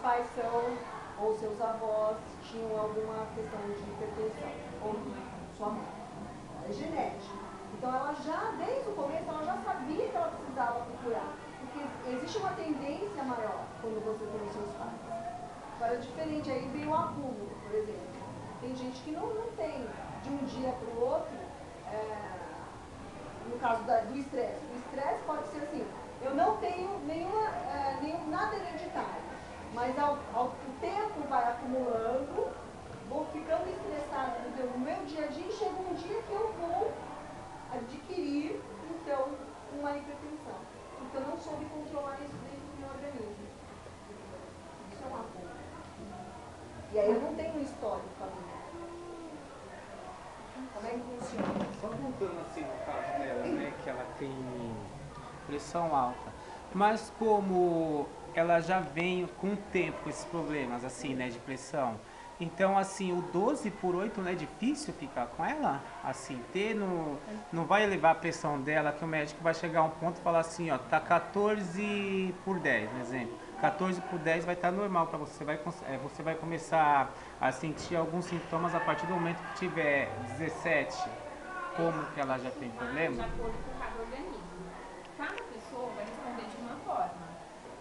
pais são, ou seus avós, tinham alguma questão de hipertensão, ou sua mãe. É genético. Então ela já, desde o começo, ela já sabia que ela precisava procurar. Porque existe uma tendência maior quando você tem os seus pais. Agora, diferente, aí vem o acúmulo, por exemplo. Tem gente que não tem de um dia para o outro, no caso do estresse. O estresse pode ser assim, eu não tenho nada hereditário, mas o tempo vai acumulando, vou ficando estressada no meu dia a dia e chega um dia que eu vou adquirir, então, uma hipertensão. Porque eu não soube controlar isso dentro do meu organismo. Isso é um acúmulo. E aí eu não tenho um histórico familiar. Como é que funciona? Só voltando assim no caso dela, né, que ela tem pressão alta, mas como ela já vem com o tempo com esses problemas assim, né, de pressão, então assim, o 12/8 não é difícil ficar com ela? Assim, não vai elevar a pressão dela, que o médico vai chegar a um ponto e falar assim, ó, tá 14/10, um exemplo. 14/10 vai estar normal para você, você vai começar a sentir alguns sintomas a partir do momento que tiver 17, como que ela já tem problema? De acordo com cada organismo. Cada pessoa vai responder de uma forma.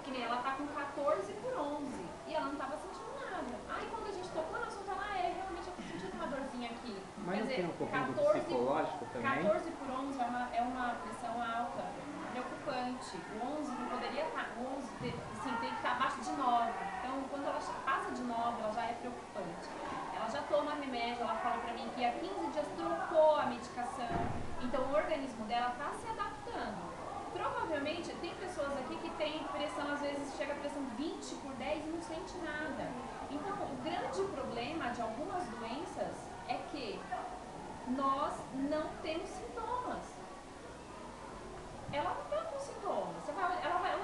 Que nem ela tá com 14/11 e ela não tava sentindo nada. Aí quando a gente tocou no assunto, ela realmente eu tô sentindo uma dorzinha aqui. Mas quer não dizer, tem um pouquinho do psicológico também? 14/11 é uma pressão alta, preocupante. O 11 não poderia estar, o 11 tem que estar abaixo de 9. Então, quando ela passa de 9, ela já é preocupante. Ela já toma remédio, ela falou pra mim que há 15 dias trocou a medicação. Então, o organismo dela está se adaptando. Provavelmente, tem pessoas aqui que têm pressão, às vezes chega a pressão 20/10 e não sente nada. Então, o grande problema de algumas doenças é que nós não temos sintomas. Ela não está com sintomas. Ela não está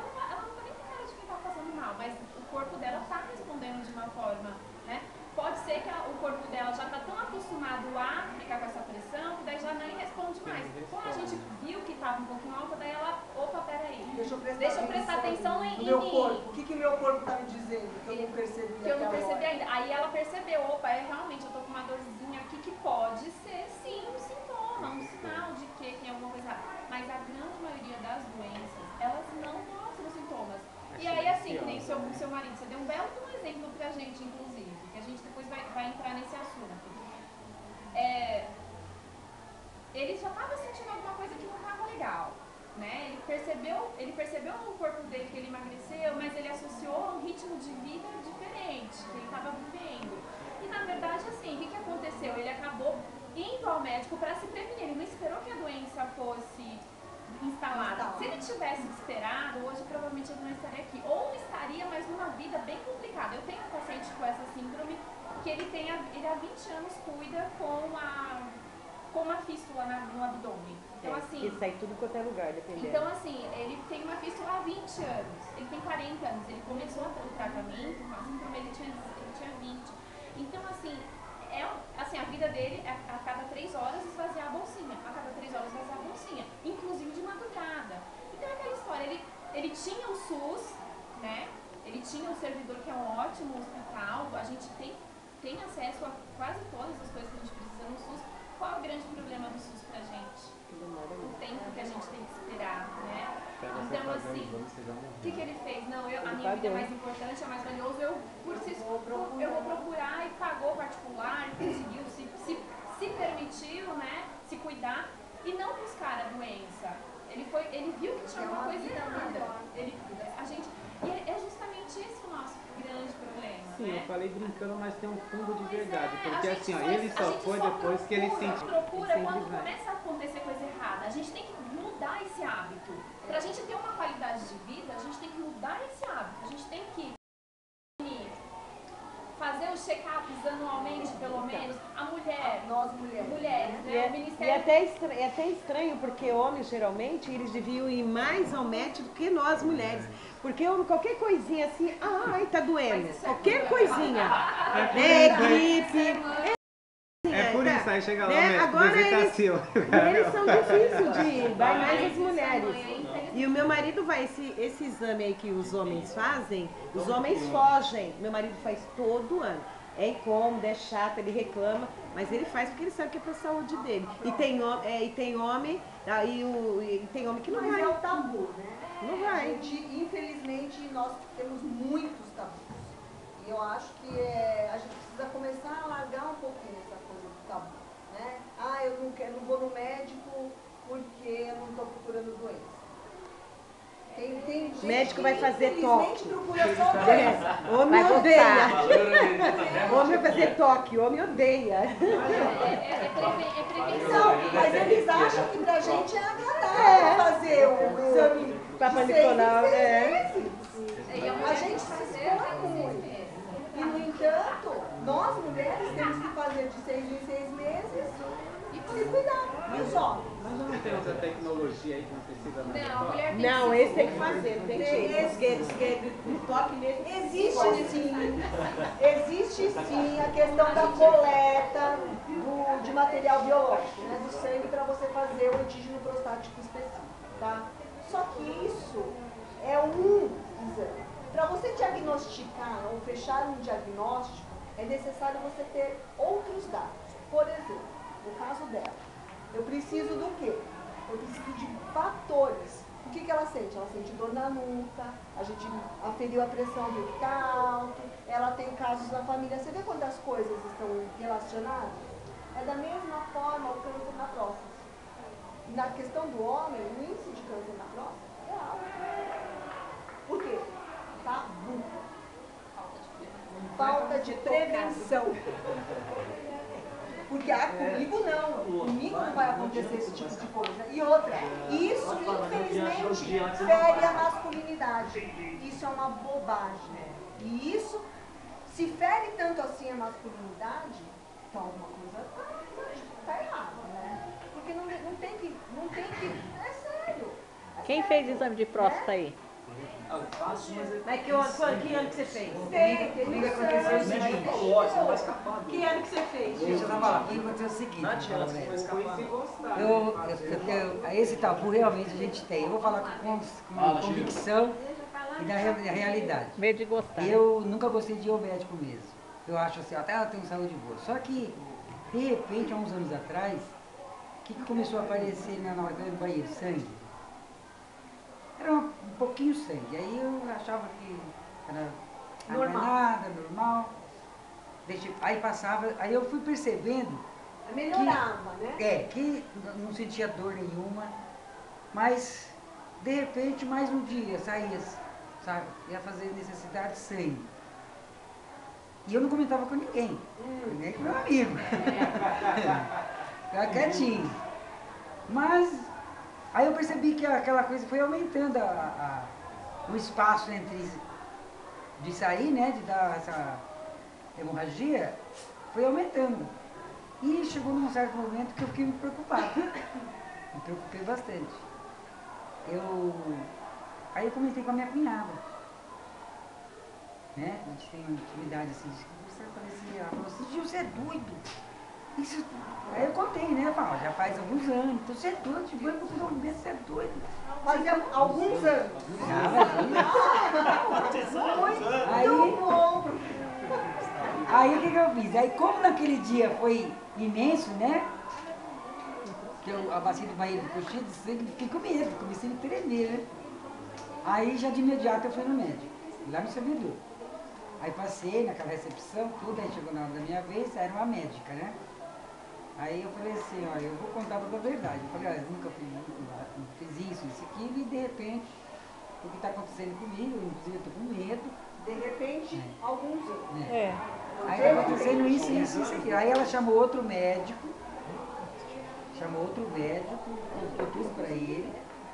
nem com cara de quem está passando mal, mas o corpo dela está respondendo de uma forma, né? Pode ser que o corpo dela já está tão acostumado a ficar com essa pressão, que daí já nem responde mais. Como a gente viu que estava um pouquinho alta, daí ela, opa, peraí, deixa eu prestar atenção em meu corpo. O que meu corpo está me dizendo que eu não percebi? Que eu não percebi ainda. Aí ela percebeu, opa, realmente eu tô com uma dorzinha aqui que pode ser sim um sintoma, um sinal de que tem alguma coisa errada. Mas a grande maioria das doenças, elas não mostram sintomas. E aí assim, que nem o seu marido, você deu um belo exemplo pra gente, inclusive, que a gente depois vai entrar nesse assunto. Ele já estava sentindo alguma coisa que não estava legal, né? Ele percebeu no corpo dele que ele emagreceu, mas ele associou a um ritmo de vida diferente que ele estava vivendo. E na verdade, assim, o que aconteceu? Ele acabou indo ao médico para se prevenir. Ele não esperou que a doença fosse instalada. Se ele tivesse esperado, hoje provavelmente ele não estaria aqui. Ou estaria, mas numa vida bem complicada. Eu tenho um paciente com essa síndrome que ele há 20 anos cuida com uma fístula no abdômen. Então, assim, isso aí tudo quanto é lugar, dependendo. Então, assim, ele tem uma fístula há 20 anos. Ele tem 40 anos. Ele começou o tratamento com a síndrome, ele tinha 20. Então, assim, a vida dele é a cada 3 horas esvaziar a bolsinha. A cada 3 horas esvaziar a bolsinha. Inclusive de madrugada. Então, é aquela história. Ele tinha o SUS, né? Ele tinha o servidor, que é um ótimo hospital. A gente tem acesso a quase todas as coisas que a gente precisa no SUS. Qual é o grande problema do SUS pra gente? O tempo que a gente tem que esperar, né? Então, assim, o que ele fez? Não, a minha vida é mais importante, é mais valioso, eu vou procurar e pagou particular, e conseguiu, se permitiu, né, se cuidar e não buscar a doença. Ele viu que tinha uma coisa errada. E é justamente esse o nosso grande problema. Sim, né? eu falei brincando, mas tem um fundo de verdade. Porque a assim, ó, gente ele só foi depois que ele sentiu. Procura quando começa a acontecer coisa errada. A gente tem que mudar esse hábito. Pra gente ter uma qualidade de vida, a gente tem que mudar esse hábito. A gente tem que fazer os check-ups anualmente, pelo menos. A mulher, nós mulheres, né? O Ministério... É até estranho, porque homens, geralmente, eles deviam ir mais ao médico do que nós, mulheres. Porque qualquer coisinha assim, ai, tá doendo. Qualquer coisinha. É gripe. É por isso, conversar e chegar lá, né? médico, Agora visitação. eles são difíceis de ir, vai mais as mulheres. E o meu marido vai, esse exame aí que os homens fazem, os homens fogem. Meu marido faz todo ano. É incômodo, é chato, ele reclama, mas ele faz porque ele sabe que é pra saúde dele. E tem homem que não Mas vai. é o tabu, né? Não vai. Infelizmente, nós temos muitos tabus. E eu acho que a gente precisa começar a largar um pouquinho essa coisa do tabu, né? Ah, eu não vou no médico porque eu não estou procurando doença. Tem gente O médico vai fazer infelizmente, toque. procura só doença. Homem odeia. Homem vai fazer toque, homem odeia. É prevenção. Não, mas eles acham que pra gente é agradável fazer o exame Papa de Nicolau, 6 em 6 é. meses. A gente se expõe muito. E, no entanto, nós mulheres temos que fazer de 6 em 6 meses e se cuidar. E os homens? Mas não tem outra tecnologia aí que não precisa mais de Não, a toque? mulher tem Não, que esse tem que fazer, não tem jeito. O toque nele. Existe sim a questão da coleta de material biológico, né, do sangue para você fazer o antígeno prostático específico, tá? Só que isso é um exame. Para você diagnosticar ou fechar um diagnóstico, é necessário você ter outros dados. Por exemplo, no caso dela, eu preciso do quê? Eu preciso de fatores. O que ela sente? Ela sente dor na nuca, a gente aferiu a pressão dele que está alto, ela tem casos na família. Você vê quantas coisas estão relacionadas? É da mesma forma o câncer na próstata. Na questão do homem, o índice de câncer na próstata é alto. Por quê? Tabu. Falta de prevenção. Porque comigo não. Comigo não vai acontecer esse tipo de coisa. E outra, isso infelizmente fere a masculinidade. Isso é uma bobagem. E isso, se fere tanto assim a masculinidade, então alguma coisa tá errada, né? Porque não tem que. É sério. Quem fez exame de próstata aí? Mas que ano que você fez? Comigo aconteceu o seguinte. Que ano que você fez? Deixa eu falar. Comigo aconteceu o seguinte. Esse tabu realmente a gente tem. Eu vou falar com convicção e da realidade. Medo de gostar. Eu nunca gostei de ir ao médico mesmo. Eu acho assim, até ela tem saúde boa. Só que, de repente, há uns anos atrás, o que começou a aparecer na hora que eu ia no banheiro? Sangue. Era um pouquinho sangue. Aí eu achava que era nada, normal. Aí passava, aí eu fui percebendo. Melhorava, né? Que não sentia dor nenhuma. Mas, de repente, mais um dia saía, sabe? Ia fazer necessidade de sangue. E eu não comentava com ninguém. Nem com meu amigo. Ficava quietinho. Mas aí eu percebi que aquela coisa foi aumentando o espaço entre de sair, né, de dar essa hemorragia, foi aumentando. E chegou num certo momento que eu fiquei muito preocupado. Me preocupei bastante. Aí eu comentei com a minha cunhada. Né? A gente tem uma intimidade assim, ela falou assim, Gil, você é doido. Isso. Aí eu contei, né? Eu falei, já faz alguns anos, então você é doido, tipo, eu não ver, você é doido. Fazia alguns anos. Aí o que eu fiz? Aí como naquele dia foi imenso, né? Que eu abacei do banheiro, ficou cheio de sangue, fiquei com medo, comecei a me tremer, né? Aí já de imediato eu fui no médico, lá no servidor. Aí passei naquela recepção, tudo, aí chegou na hora da minha vez, era uma médica, né? Aí eu falei assim, olha, eu vou contar pra verdade. Eu falei, olha, eu nunca fiz isso, aquilo, e de repente, o que está acontecendo comigo, inclusive eu tô com medo. De repente, alguns anos. Aí está acontecendo isso aqui. Aí ela chamou outro médico, contou tudo pra ele,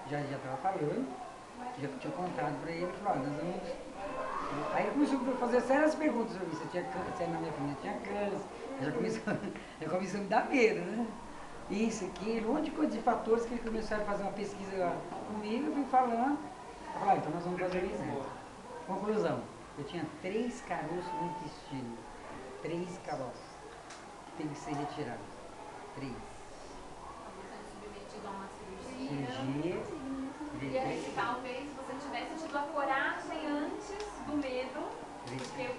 já estava falando, já tinha contado pra ele, falou, nós vamos. Aí ele começou a fazer sérias perguntas pra mim, se tinha câncer, na minha família tinha câncer, já começou a me dar medo, né? Isso, aquilo, um monte de coisa de fatores que ele começou a fazer uma pesquisa comigo, eu fui falando, eu falei, então nós vamos fazer o exame. Conclusão, eu tinha 3 caroços no intestino, 3 caroços, que tem que ser retirados. 3. Talvez sendo submetido a uma cirurgia. Cirurgia. E aí, se talvez você tivesse tido a coragem antes do medo, porque o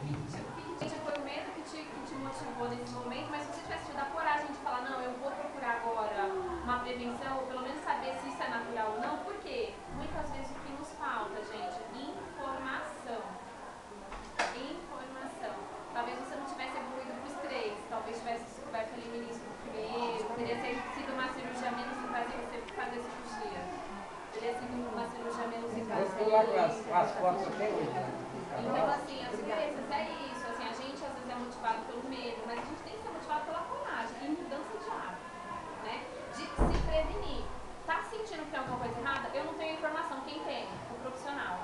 que foi o medo que te motivou nesse momento, mas se você tivesse tido a coragem de falar, não, eu vou procurar agora uma prevenção, ou pelo menos saber se isso é natural ou não, porque muitas vezes o que nos falta, gente, informação. Informação. Talvez você não tivesse evoluído para os 3, talvez tivesse descoberto ali no início do primeiro, teria sido uma cirurgia menos invasiva você fazer cirurgia. Teria sido uma cirurgia menos Eu invasiva. estou lá com as fotos até hoje. Né? Então, assim, as crianças é isso. Assim, a gente às vezes é motivado pelo medo, mas a gente tem que ser motivado pela coragem e mudança de hábito, né? De se prevenir. Tá sentindo que tem alguma coisa errada? Eu não tenho informação. Quem tem? O profissional.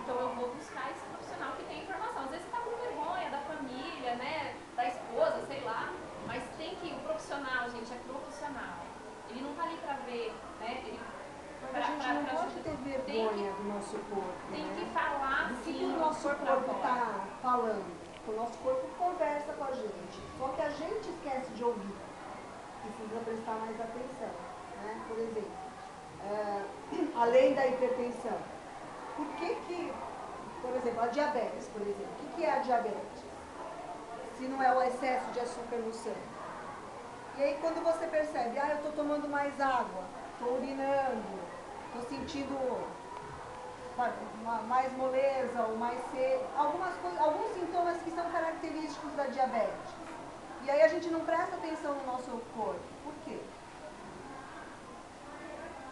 Então eu vou buscar esse profissional que tem informação. Às vezes você tá com vergonha da família, né? Da esposa, sei lá. Mas tem que, o profissional, gente, é profissional. Ele não tá ali pra ver, né? Ele, Mas a gente não pode ter vergonha do nosso corpo. Tem né? que falar Do assim, que o nosso corpo está falando. O nosso corpo conversa com a gente. Só que a gente esquece de ouvir. Precisa prestar mais atenção. Né? Por exemplo, além da hipertensão. Por que, por exemplo, a diabetes, por exemplo. O que é a diabetes? Se não é o excesso de açúcar no sangue. E aí quando você percebe, eu estou tomando mais água, estou urinando, estou sentindo mais moleza ou mais sede, alguns sintomas que são característicos da diabetes. E aí a gente não presta atenção no nosso corpo. Por quê?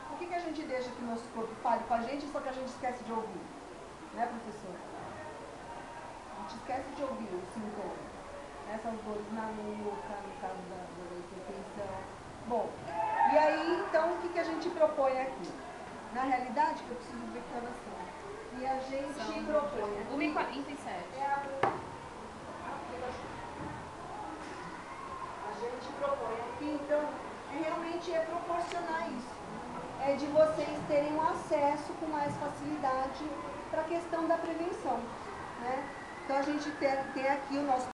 Por que a gente deixa que o nosso corpo fale com a gente, só que a gente esquece de ouvir? Né, professora? A gente esquece de ouvir os sintomas. Essas dores na nuca, no caso da hipertensão. Bom, e aí, então, o que a gente propõe aqui? Na realidade, eu preciso ver que horas são. E a gente propõe aqui... 1h47. A gente propõe aqui, então, realmente é proporcionar isso. É de vocês terem um acesso com mais facilidade para a questão da prevenção. Né? Então, a gente tem aqui o nosso